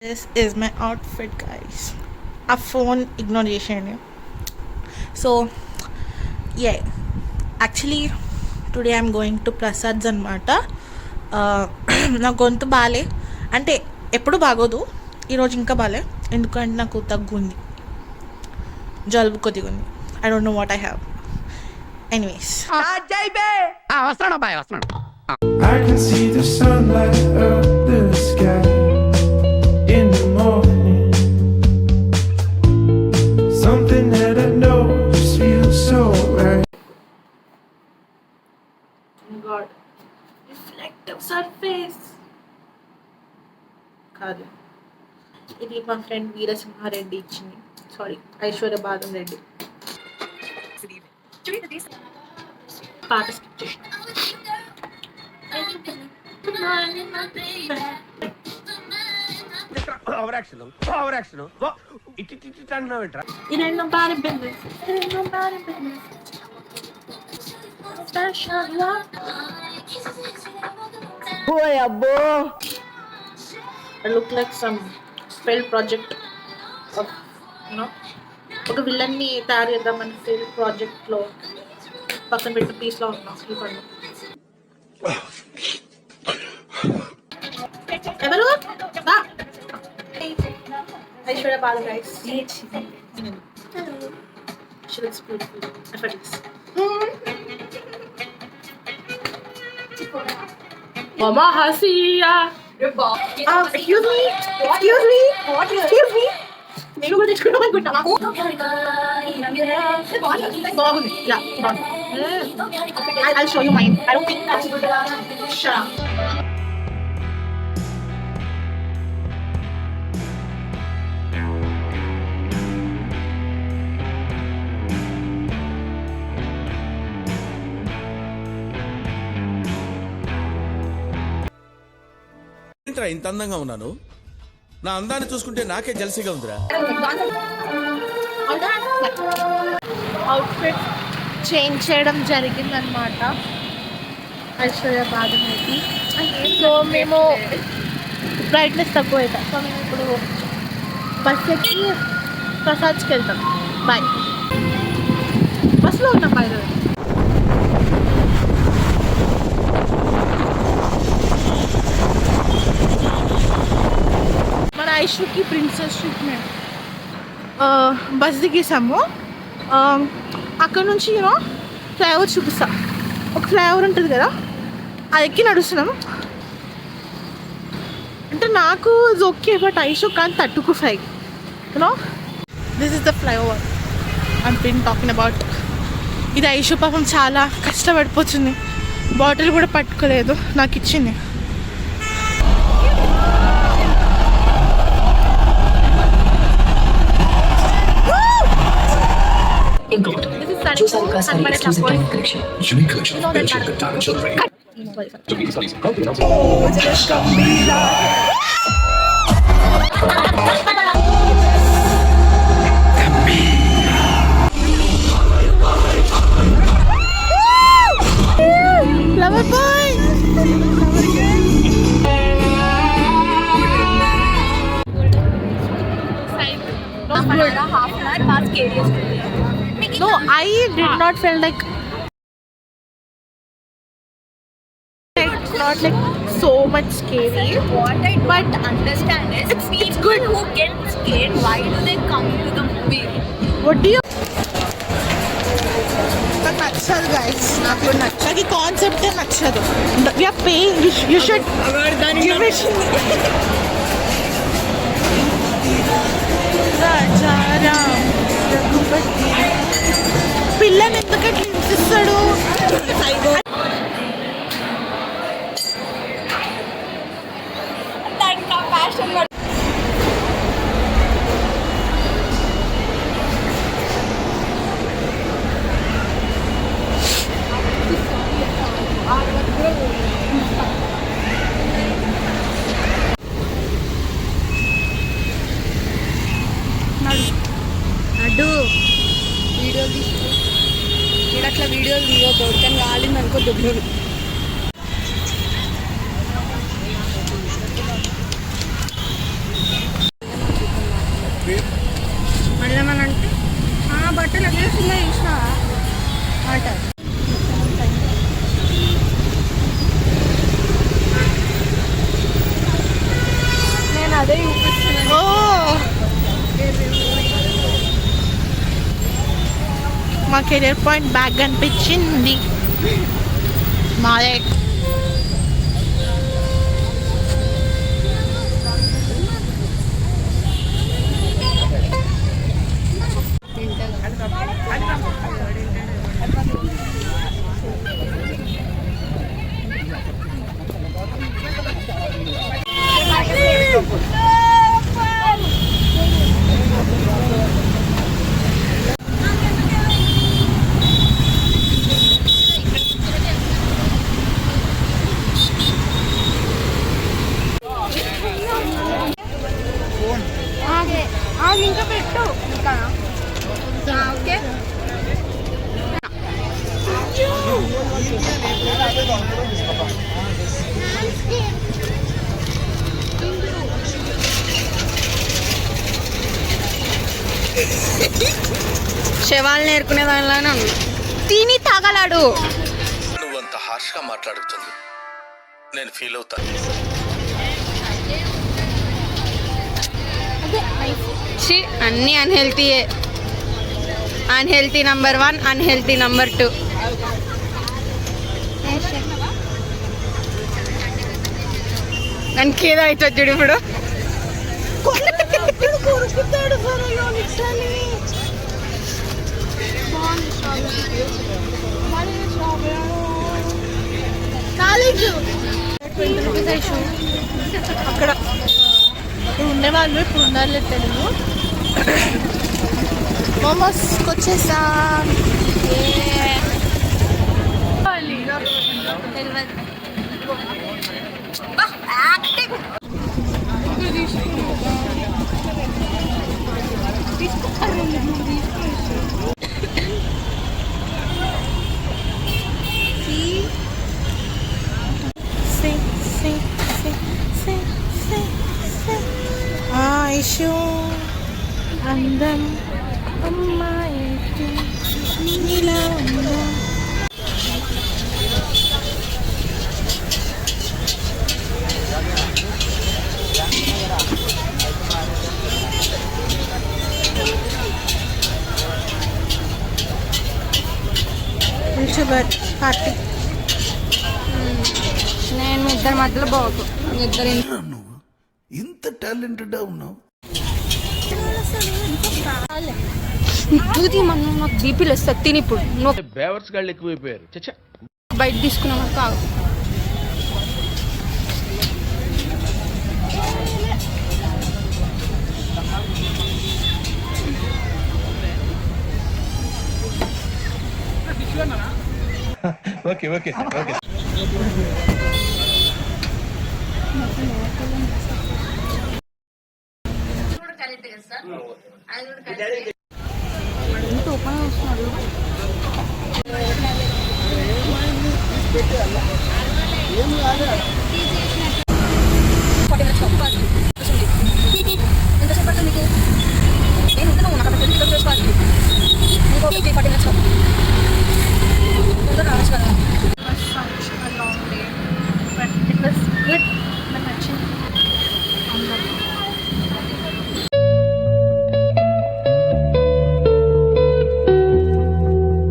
This is my outfit, guys. A phone ignore చేసేయండి. So yeah, actually today I'm going to Prasad's అనమాట. నా గొంతు బాలే అంటే ఎప్పుడు బాగోదు, ఈరోజు ఇంకా బాలే ఎందుకంటే నాకు తగ్గుంది, జలుబు కొద్దిగా ఉంది. I don't know what I have. Anyways, I can see the sunlight up the sky in the morning. Something that I know just feels so right. oh god, reflective surface కాదు, ఇది మా ఫ్రెండ్ వీరసింహారెడ్డి ఇచ్చింది. Sorry, Aishwarya బాదం రెడ్డి. పాట skip చేసిన. It ain't nobody business. It ain't nobody business. Special love. Boy, abbo. I look like some failed project of, you know, ఒక villain ని తయారు చేద్దామని ఫెయిల్ ప్రాజెక్ట్ లో పక్కన పెట్టిన పీస్ లో ఉన్నాం ఈ పండు. ఎవరు ఐశ్వర్య బాల guys. She looks beautiful. Effortless. Mama Hasiya. Excuse me. Excuse me. Excuse me. నేను కూడా తెచ్చుకున్నాం అనుకుంటా. బాగుంది. Yeah, బాగుంది. I'll show you mine. I don't think that's good. Shut up. ఇంత అందంగా ఉన్నాను, నా అందాన్ని చూసుకుంటే నాకే జల్సీగా ఉందిరా. అవుట్ఫిట్ చేంజ్ చేయడం జరిగిందనమాట ఐశ్వర్య బాదం రెడ్డి. సో మేము బ్రైట్నెస్ తక్కువ అవుతాం. సో మేము ఇప్పుడు బస్ ఎక్కి ప్రసాద్కి వెళ్తాం. బాయ్. బస్లో ఉన్నాం బాయ్. మన ఐశ్వర్యకి ప్రిన్సెస్ ట్రీట్మెంట్ బస్ దిగేసాము. అక్కడ నుంచి యూనో ఫ్లైఓవర్ చూపిస్తా. ఒక ఫ్లైఓవర్ ఉంటుంది కదా, అది ఎక్కి నడుస్తున్నాం. అంటే నాకు ఇది ఓకే, బట్ ఐషు కానీ తట్టుకు fly you know this is the flyover I'm been talking about. ఇది ఐషు పాపం చాలా కష్టపడిపోతుంది, బాటిల్ కూడా పట్టుకోలేదు, నాకు ఇచ్చింది. Include Choosal Kasari exclusive diamond collection. Unique collection of Belgian and diamond jewelry. Flower boy! half an hour past scariest. No, I did not feel like it's not like so much scary. What I don't understand is it's good. who get scared, why do they come to the movie? What do you? నాకు నచ్చదు guys, నాకు నచ్చకి కాన్సెప్టే నచ్చదు. We are paying, you should give it. Rajaram Raghupathi పిల్లని ఎందుకంటే హింసిస్తాడు. అడ్డు వీడియోలు తీసుకో, నేను అట్లా వీడియోలు తీయకూడదు కానీ కాలింది అనుకో దొబ్బలు. వాటర్. నేను అదే చూపిస్తున్నాను. ఓ మా కెరియర్ పాయింట్ బ్యాగ్ కనిపించింది. మాదే ఇంకా పెట్టు. ఇంకా ఓకే. శవాలు నేర్చుకునే దానిలానే ఉంది. తిని తాగలాడు. నువ్వంత హార్ష్గా మాట్లాడుతుంది నేను ఫీల్ అవుతాను. అన్నీ అన్హెల్తీయే. Unhealthy number 1, unhealthy number 2. దానికి ఏదో అవుతుంది చూడు ఇప్పుడు. అక్కడ ఇప్పుడు ఉండేవాళ్ళు ఇప్పుడు ఉండాలి తెలుగు. మోమోస్కి వచ్చేసా. ఆయుషు అందం అమ్మాయి నీలా ఉందా. పార్టీ నేను మీ ఇద్దరి మధ్యలో బాగు. మీ ఇద్దరు నువ్వు ఇంత టాలెంటెడ్ ఉన్నావు. దూది మనం నాకు బీపీలు వస్తుంది. తిని ఇప్పుడు నువ్వు బేవర్స్ గాళ్ళు ఎక్కువైపోయారు. చచ్చా బయట తీసుకున్నావు కాదు. Okay okay okay. ఇంత ఓపెన్ చేస్తున్నాడు.